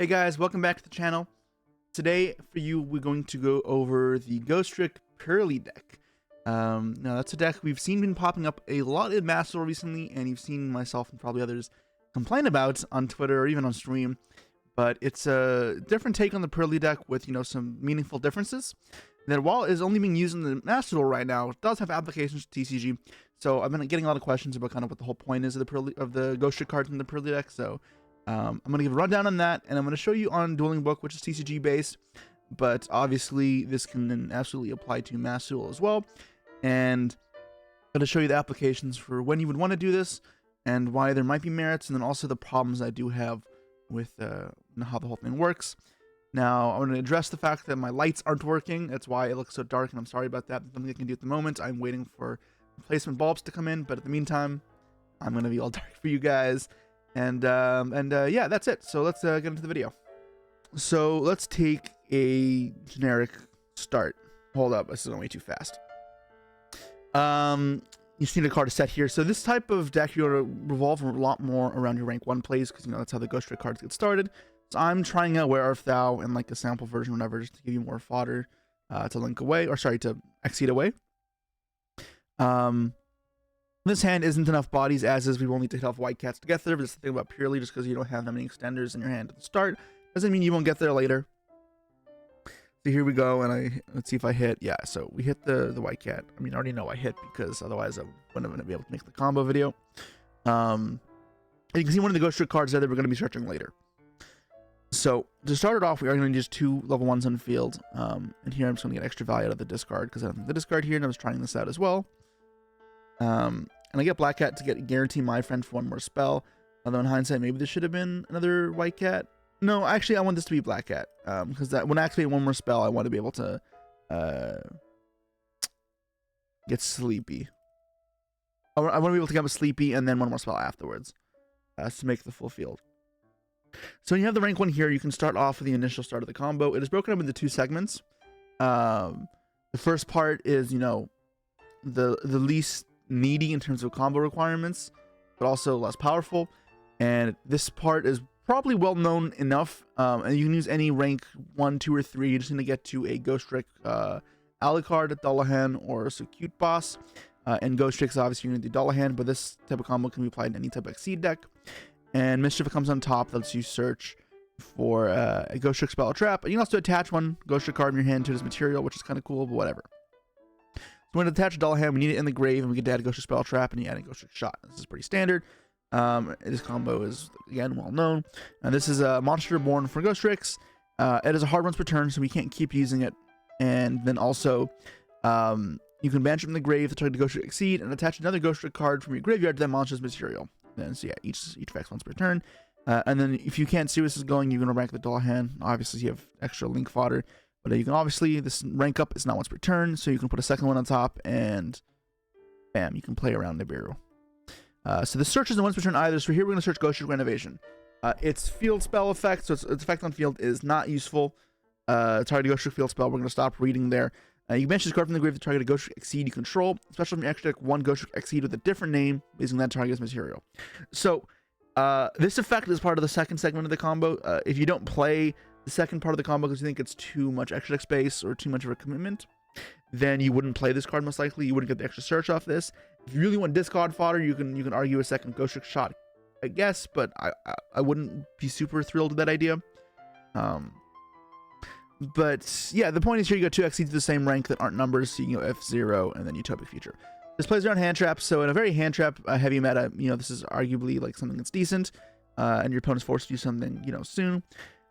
guys, welcome back to the channel. Today for you we're going to go over the Ghostrick Purrely deck. Now that's a deck we've seen been popping up a lot in Master recently, and you've seen myself and probably others complain about on Twitter or even on stream. But it's a different take on the Purrely deck with, you know, some meaningful differences. That while it is only being used in the Master Duel right now, it does have applications to TCG. So I've been getting a lot of questions about kind of what the whole point is of the Ghostrick cards in the Purrely deck. So I'm going to give a rundown on that, and I'm going to show you on Dueling Book, which is TCG based, but obviously this can absolutely apply to Master Duel as well. And I'm going to show you the applications for when you would want to do this and why there might be merits, and then also the problems I do have with how the whole thing works. Now, I'm going to address the fact that my lights aren't working. That's why it looks so dark, and I'm sorry about that. There's nothing I can do at the moment. I'm waiting for replacement bulbs to come in, but in the meantime, I'm going to be all dark for you guys. And yeah, that's it. So let's get into the video. So let's take a generic start. Hold up, this is going way too fast. You just need a card to set here. So this type of deck, you're going to revolve a lot more around your rank 1 plays, because, you know, that's how the Ghostrick cards get started. So I'm trying out Where Art Thou in like a sample version or whatever, just to give you more fodder to link away, or sorry, to exceed away. This hand isn't enough bodies as is. We will need to hit off white cats to get there, but it's the thing about Purrely, just because you don't have that many extenders in your hand at the start doesn't mean you won't get there later. So here we go, and let's see if I hit. Yeah, so we hit the white cat. I mean, I already know I hit, because otherwise I wouldn't be able to make the combo video. And you can see one of the Ghostrick cards there that we're going to be searching later. So to start it off, we are going to use 2 level 1s on the field. And here I'm just going to get extra value out of the discard, because I don't think the discard here, and I was trying this out as well. And I get black cat to get guarantee my friend for 1 more spell. Although in hindsight, maybe this should have been another white cat. No, actually, I want this to be black cat, because that when I activate 1 more spell, I want to be able to get sleepy. I want to be able to get a sleepy and then 1 more spell afterwards, to make the full field. So when you have the rank 1 here, you can start off with the initial start of the combo. It is broken up into 2 segments. The first part is, you know, the least needy in terms of combo requirements, but also less powerful. And this part is probably well known enough, and you can use any rank 1, 2, or 3. You just need to get to a Ghostrick Alucard, Dullahan, or a Cute Boss. And Ghostrick's obviously you're going to do Dullahan, but this type of combo can be applied in any type of Exceed deck. And Mischief comes on top, lets you search for a Ghostrick spell or trap. And you can also attach 1 Ghostrick card in your hand to this material, which is kind of cool, but whatever. So when we attach a Dullahan, we need it in the grave, and we get to add a Ghostrick spell trap, and you add a Ghostrick shot. This is pretty standard. This combo is, again, well known. And this is a monster born for Ghostricks. It is a hard once per turn, so we can't keep using it. And then also, you can banish it from the grave to target Ghostrick Exceed, and attach another Ghostrick card from your graveyard to that monster's material. Then, so yeah, each effects once per turn. And then if you can't see where this is going, you're going to rank the Dullahan. Obviously, you have extra link fodder. But you can obviously, this rank up is not once per turn, so you can put a second one on top, and bam, you can play around Nibiru. So the search isn't once per turn either, so here we're going to search Ghostrick Renovation. Its field spell effect, so its effect on field is not useful. Target a Ghostrick field spell, we're going to stop reading there. You can bench this card from the grave to target a Ghostrick Exceed you control, especially from your extra deck 1 Ghostrick Exceed with a different name, using that target's material. So this effect is part of the second segment of the combo. If you don't play the second part of the combo because you think it's too much extra deck space or too much of a commitment, then you wouldn't play this card most likely. You wouldn't get the extra search off this. If you really want discard fodder, you can argue a second Ghostrick shot, I guess, but I wouldn't be super thrilled with that idea. But yeah, the point is here you got 2 Exceeds to the same rank that aren't numbers, so you can go F0 and then Utopic Future. This plays around hand traps, so in a very hand trap heavy meta, you know, this is arguably like something that's decent, and your opponent's forced to do something, you know, soon.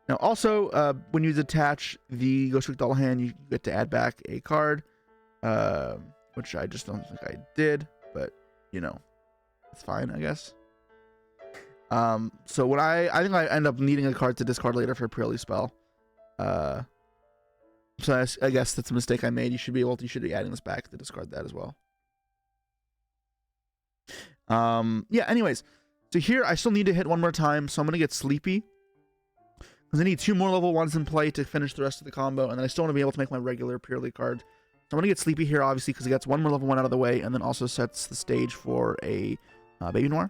Now also, when you attach the Ghostrick Dullahan, you get to add back a card, which I just don't think I did, but you know, it's fine, I guess. So when I think I end up needing a card to discard later for a Purrely spell. So I guess that's a mistake I made. You should be adding this back to discard that as well. Yeah, anyways. So here I still need to hit 1 more time, so I'm gonna get sleepy. Because I need 2 more level 1s in play to finish the rest of the combo, and then I still want to be able to make my regular Purrely card. So I'm gonna get sleepy here, obviously, because it gets 1 more level 1 out of the way, and then also sets the stage for a Baby Noir.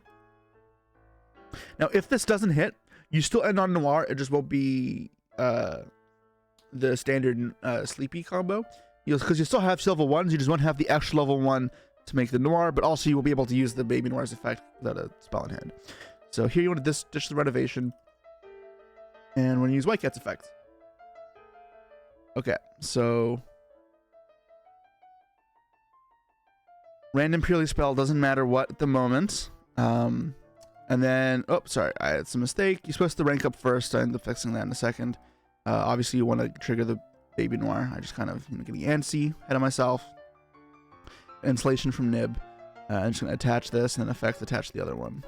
Now, if this doesn't hit, You still end on Noir, it just won't be the standard Sleepy combo. Because you still have silver ones, you just won't have the extra level 1 to make the Noir, but also you will be able to use the Baby Noir's effect without a spell in hand. So here you want to ditch the renovation, and we're going to use White Cat's effect. Okay, so random Purrely spell, doesn't matter what at the moment. And then, oh, sorry, I had some mistake. You're supposed to rank up first. I end up fixing that in a second. Obviously, you want to trigger the Baby Noir. I just kind of getting antsy, ahead of myself. Insulation from Nib. I'm just going to attach this and then effect attach the other one.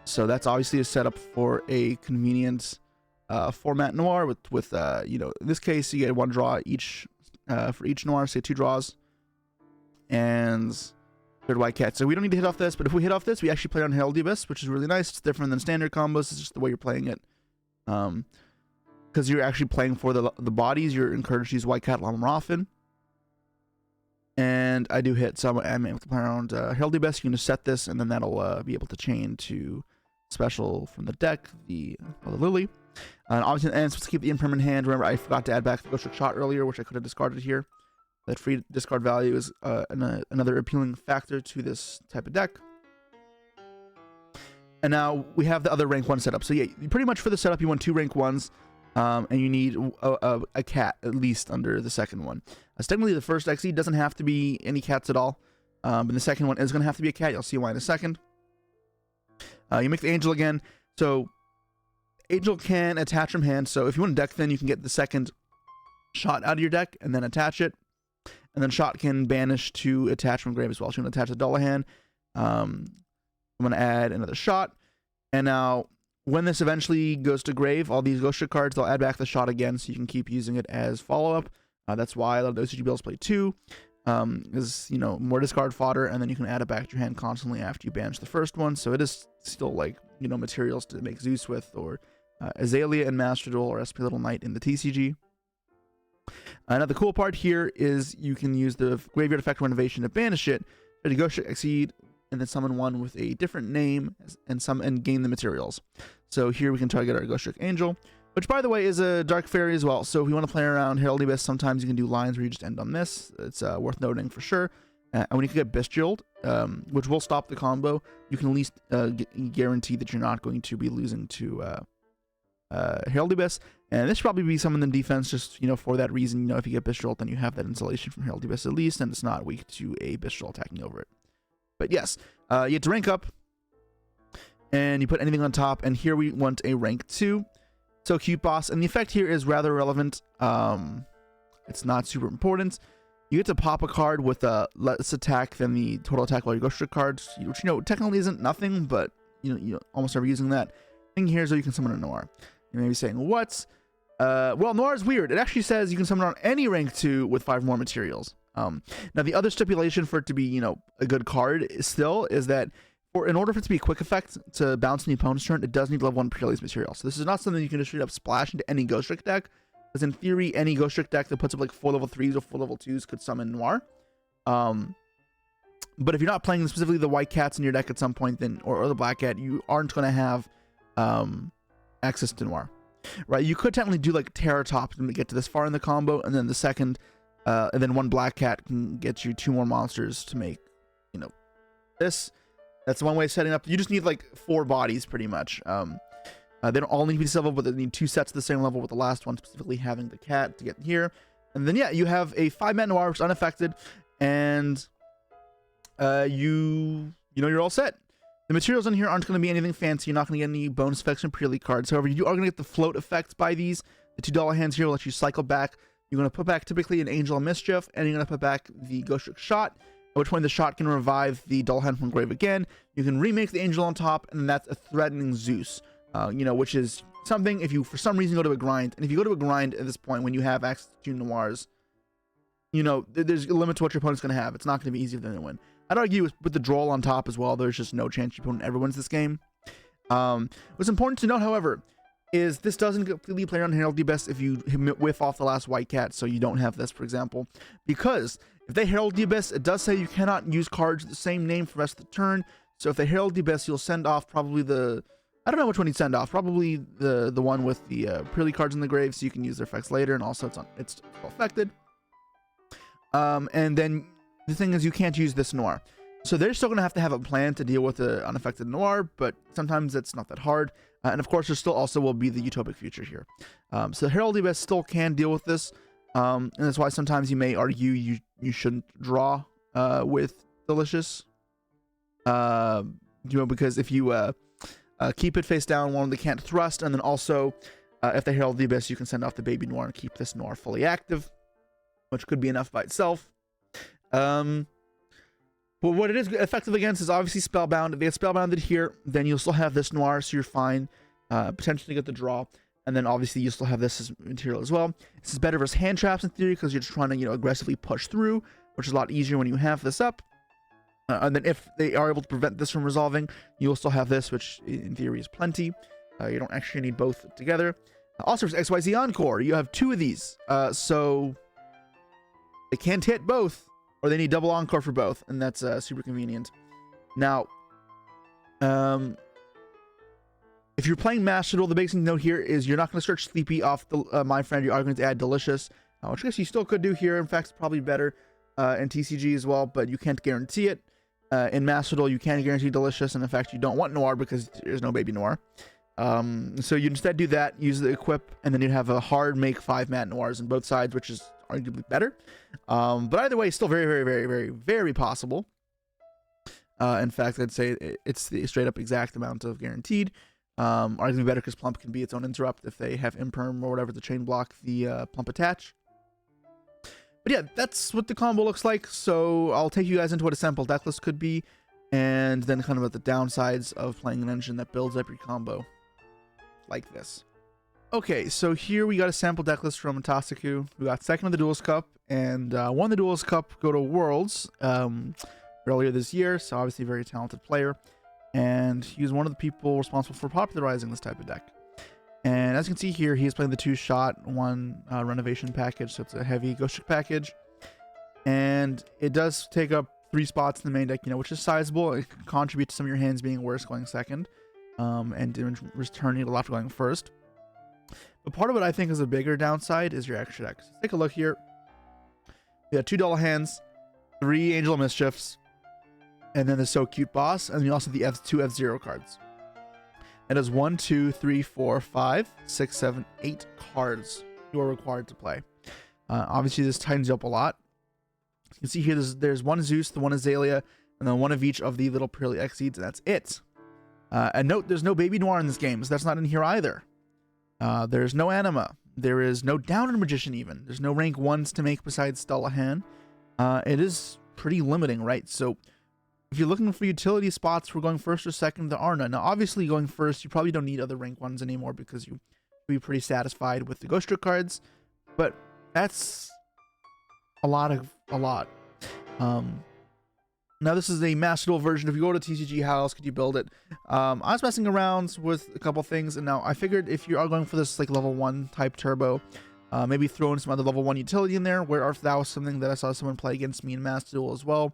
So that's obviously a setup for a convenient format Noir with you know, in this case, you get 1 draw each for each Noir, say 2 draws. And 3rd White Cat. So we don't need to hit off this, but if we hit off this, we actually play on Herald Abyss, which is really nice. It's different than standard combos. It's just the way you're playing it. Because you're actually playing for the bodies, you're encouraged to use White Cat a lot more often. And I do hit, so I'm able to play around Herald Abyss. You can just set this, and then that'll be able to chain to special from the deck, the Lily. And obviously, and supposed to keep the impermanent hand. Remember, I forgot to add back the Ghostrick shot earlier, which I could have discarded here. That free discard value is another appealing factor to this type of deck. And now we have the other rank 1 setup. So yeah, pretty much for the setup, you want 2 rank 1s, and you need a cat at least under the second one. Technically, the first XE doesn't have to be any cats at all, but the second one is going to have to be a cat. You'll see why in a second. You make the Angel again. So Angel can attach from hand. So if you want to deck thin, you can get the second shot out of your deck and then attach it. And then shot can banish to attach from grave as well. So you can attach a Dullahan. I'm going to add another shot. And now, when this eventually goes to grave, all these Ghostrick cards, they'll add back the shot again, so you can keep using it as follow-up. That's why a lot of OCG builds play 2. Is, you know, more discard fodder, and then you can add it back to your hand constantly after you banish the first one. So it is still, like, you know, materials to make Zeus with, or Azalea in Master Duel, or SP Little Knight in the TCG. Now the cool part here is you can use the Graveyard Effect Renovation to banish it, to Ghostrick Exceed, and then summon one with a different name and gain the materials. So here we can target our Ghostrick Angel, which by the way is a Dark Fairy as well. So if you want to play around Herald Abyss, sometimes you can do lines where you just end on this. It's worth noting for sure. And when you can get Bestialed, which will stop the combo, you can at least guarantee that you're not going to be losing to Herald Abyss. And this should probably be summoned in defense, just, you know, for that reason. You know, if you get Bestial, then you have that insulation from Herald Abyss at least, and it's not weak to a Bestial attacking over it. But yes, you have to rank up, and you put anything on top, and here we want a rank 2. So Cute Boss, and the effect here is rather irrelevant. It's not super important. You get to pop a card with a less attack than the total attack while you Ghostrick cards, which, you know, technically isn't nothing, but you know, you almost never using that. Thing here is that you can summon a Noir. You may be saying, what? Well, Noir is weird. It actually says you can summon on any rank 2 with 5 more materials. Now, the other stipulation for it to be, you know, a good card still is that in order for it to be a quick effect to bounce in the opponent's turn, it does need level 1 Purrely's material. So this is not something you can just straight up splash into any Ghostrick deck, because in theory, any Ghostrick deck that puts up like 4 level 3s or 4 level 2s could summon Noir. But if you're not playing specifically the White Cats in your deck at some point, then or the Black Cat, you aren't going to have access to Noir. Right, you could technically do like Terror Top to get to this far in the combo, and then the second, and then 1 Black Cat can get you 2 more monsters to make, you know, this. That's one way of setting up. You just need like 4 bodies pretty much. They don't all need to be the same level, but they need 2 sets at the same level, with the last one specifically having the cat to get here. And then yeah, you have a 5-mana Noir which is unaffected, and you know you're all set. The materials in here aren't going to be anything fancy. You're not going to get any bonus effects from Purrely cards. However, you are going to get the float effects by these. The $2 hands here will let you cycle back. You're going to put back typically an Angel of Mischief, and you're going to put back the Ghostrick shot, at which point the shot can revive the Dullahan from grave again. You can remake the Angel on top, and that's a threatening Zeus, you know, which is something if you for some reason go to a grind. And if you go to a grind at this point when you have access to Noirs, you know, there's a limit to what your opponent's going to have. It's not going to be easy for them to win. I'd argue with the Droll on top as well, there's just no chance your opponent ever wins this game. What's important to note, however, is this doesn't completely play on Herald Abyss if you whiff off the last White Cat, so you don't have this, for example. Because if they Herald Abyss, it does say you cannot use cards with the same name for the rest of the turn. So if they Herald Abyss, you'll send off probably the I don't know which one you'd send off. Probably the one with the Purrely cards in the grave, so you can use their effects later, and also it's still affected. And then the thing is, you can't use this Noir. So they're still going to have a plan to deal with the unaffected Noir, but sometimes it's not that hard. And of course, there still also will be the Utopic future here. So Herald Abyss still can deal with this. And that's why sometimes you may argue you shouldn't draw with Delicious. Because if you keep it face down, one, they can't thrust. And then also, if they Herald the Abyss, you can send off the Baby Noir and keep this Noir fully active, which could be enough by itself. But what it is effective against is obviously Spellbound. If they get Spellbounded here, then you'll still have this Noir, so you're fine. Potentially get the draw. And then obviously you still have this as material as well. This is better versus hand traps in theory, because you're just trying to, aggressively push through, which is a lot easier when you have this up. And then if they are able to prevent this from resolving, you'll still have this, which in theory is plenty. You don't actually need both together. Also for XYZ Encore, you have 2 of these. So they can't hit both, or they need double Encore for both, and that's super convenient. Now, if you're playing Master Duel, the biggest thing to note here is you're not going to search Sleepy off the My Friend. You are going to add Delicious, which I guess you still could do here. In fact, it's probably better in TCG as well, but you can't guarantee it. In Master Duel, you can guarantee Delicious, and in fact, you don't want Noir because there's no Baby Noir. So you instead do that, use the equip, and then you'd have a hard make 5 Matte Noirs on both sides, which is arguably better. But either way, still very, very, very, very, very possible. In fact, I'd say it's the straight up exact amount of guaranteed. Arguably better because Plump can be its own interrupt if they have Imperm or whatever to chain block the Plump attach. But yeah, that's what the combo looks like. So I'll take you guys into what a sample decklist could be, and then kind of at the downsides of playing an engine that builds up your combo like this. Okay, so here we got a sample decklist from Tasaku, who got second in the Duelist Cup and won the Duelist Cup go to Worlds earlier this year. So obviously a very talented player, and he was one of the people responsible for popularizing this type of deck. And as you can see here, he is playing the 2-shot 1 renovation package, so it's a heavy Ghostrick package, and it does take up 3 spots in the main deck, which is sizable. It can contribute to some of your hands being worse going second, and returning a lot for going first. But part of what I think is a bigger downside is your extra decks. Let's take a look here. We have 2 Dull Hands, 3 Angel of Mischiefs, and then the So Cute Boss, and you also have the 2 F-Zero cards. It has 1, 2, 3, 4, 5, 6, 7, 8 cards you are required to play. Obviously, this tightens you up a lot. You can see here there's 1 Zeus, the 1 Azalea, and then 1 of each of the little Purrely Exceeds, and that's it. And note, there's no Baby Noir in this game, so that's not in here either. There's no Anima. There is no Downer Magician even. There's no rank 1s to make besides Dullahan. It is pretty limiting, right? So if you're looking for utility spots for going first or second, there are none. Now, obviously, going first, you probably don't need other rank 1s anymore because you'll be pretty satisfied with the Ghostrick cards, but that's a lot. Now, this is a Master Duel version. If you go to TCG, how else could you build it? I was messing around with a couple things, and now I figured if you are going for this like level 1 type turbo, maybe throw in some other level 1 utility in there, where if that was something that I saw someone play against me in Master Duel as well.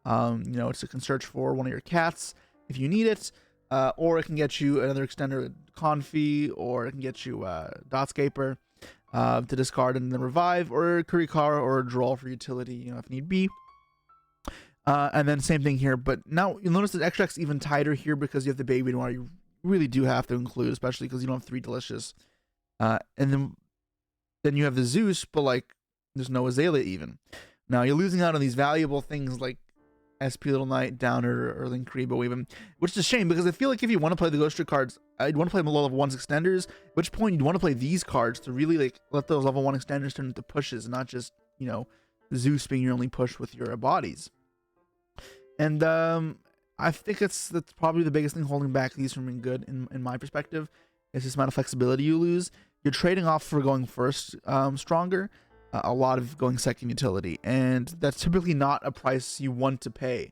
It's a can search for one of your cats if you need it, or it can get you another extender Confi, or it can get you Dotscaper to discard and then revive, or Kurikara or a draw for utility, if need be. And then same thing here, but now you'll notice that extract's even tighter here because you have the Baby Noir. You really do have to include, especially because you don't have 3 Delicious. And then you have the Zeus, but like there's no Azalea even. Now you're losing out on these valuable things like SP Little Knight, Downer, or Linkribo even, which is a shame because I feel like if you want to play the Ghostrick cards, I'd want to play them level 1 extenders, at which point you'd want to play these cards to really like let those level 1 extenders turn into pushes, not just, Zeus being your only push with your bodies. And I think that's probably the biggest thing holding back these from being good in my perspective, is this amount of flexibility you lose. You're trading off for going first stronger, a lot of going second utility, and that's typically not a price you want to pay.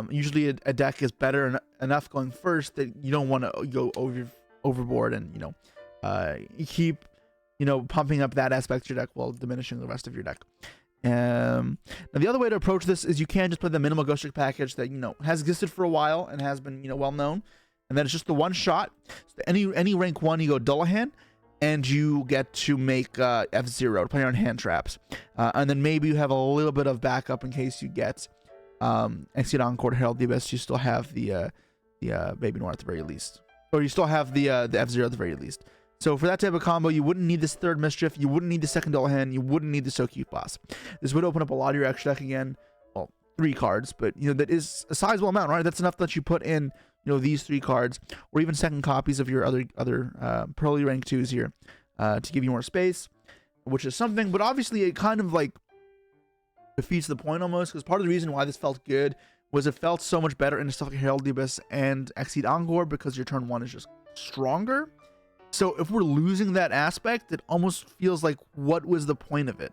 Usually a deck is better enough going first that you don't want to go overboard and you keep pumping up that aspect of your deck while diminishing the rest of your deck. Now the other way to approach this is you can just play the minimal Ghostrick package that has existed for a while and has been well known, and then it's just the one shot. So any rank 1, you go Dullahan, and you get to make F0 depending on hand traps, and then maybe you have a little bit of backup in case you get Execute Encore to Herald the Abyss. You still have the Baby Noir at the very least, or you still have the F0 at the very least. So for that type of combo, you wouldn't need this third Mischief, you wouldn't need the second Dullahan, you wouldn't need the So Cute Boss. This would open up a lot of your extra deck again. Well, 3 cards, but that is a sizable amount, right? That's enough that you put in these 3 cards, or even second copies of your other Purrely rank 2s here, to give you more space, which is something. But obviously it kind of like defeats the point almost, because part of the reason why this felt good was it felt so much better in stuff like Herald the Abyss and Exceed Encore, because your turn 1 is just stronger. So if we're losing that aspect, it almost feels like, what was the point of it?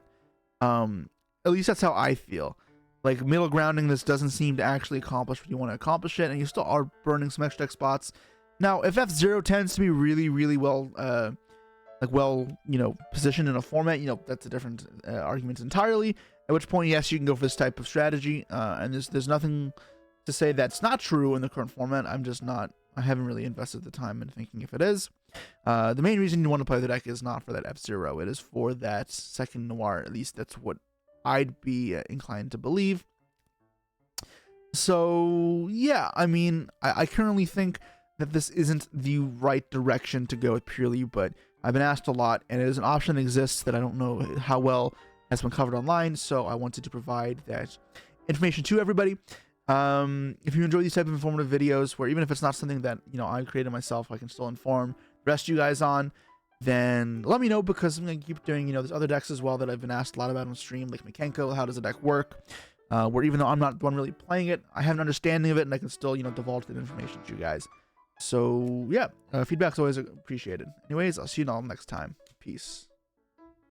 At least that's how I feel. Like, middle grounding this doesn't seem to actually accomplish what you want to accomplish it, and you still are burning some extra deck spots. Now, if F0 tends to be really, really well, positioned in a format, that's a different argument entirely. At which point, yes, you can go for this type of strategy, and there's nothing to say that's not true in the current format. I haven't really invested the time in thinking if it is. The main reason you want to play the deck is not for that F0. It is for that second Noir. At least that's what I'd be inclined to believe. So yeah, I mean, I currently think that this isn't the right direction to go with Purrely, but I've been asked a lot, and it is an option that exists that I don't know how well has been covered online, so I wanted to provide that information to everybody. If you enjoy these type of informative videos, where even if it's not something that I created myself, I can still inform the rest of you guys on, then let me know, because I'm gonna keep doing there's other decks as well that I've been asked a lot about on stream, like Mekenko. How does the deck work? Where even though I'm not the one really playing it, I have an understanding of it, and I can still divulge that information to you guys. So yeah, feedback's always appreciated. Anyways, I'll see you all next time. Peace.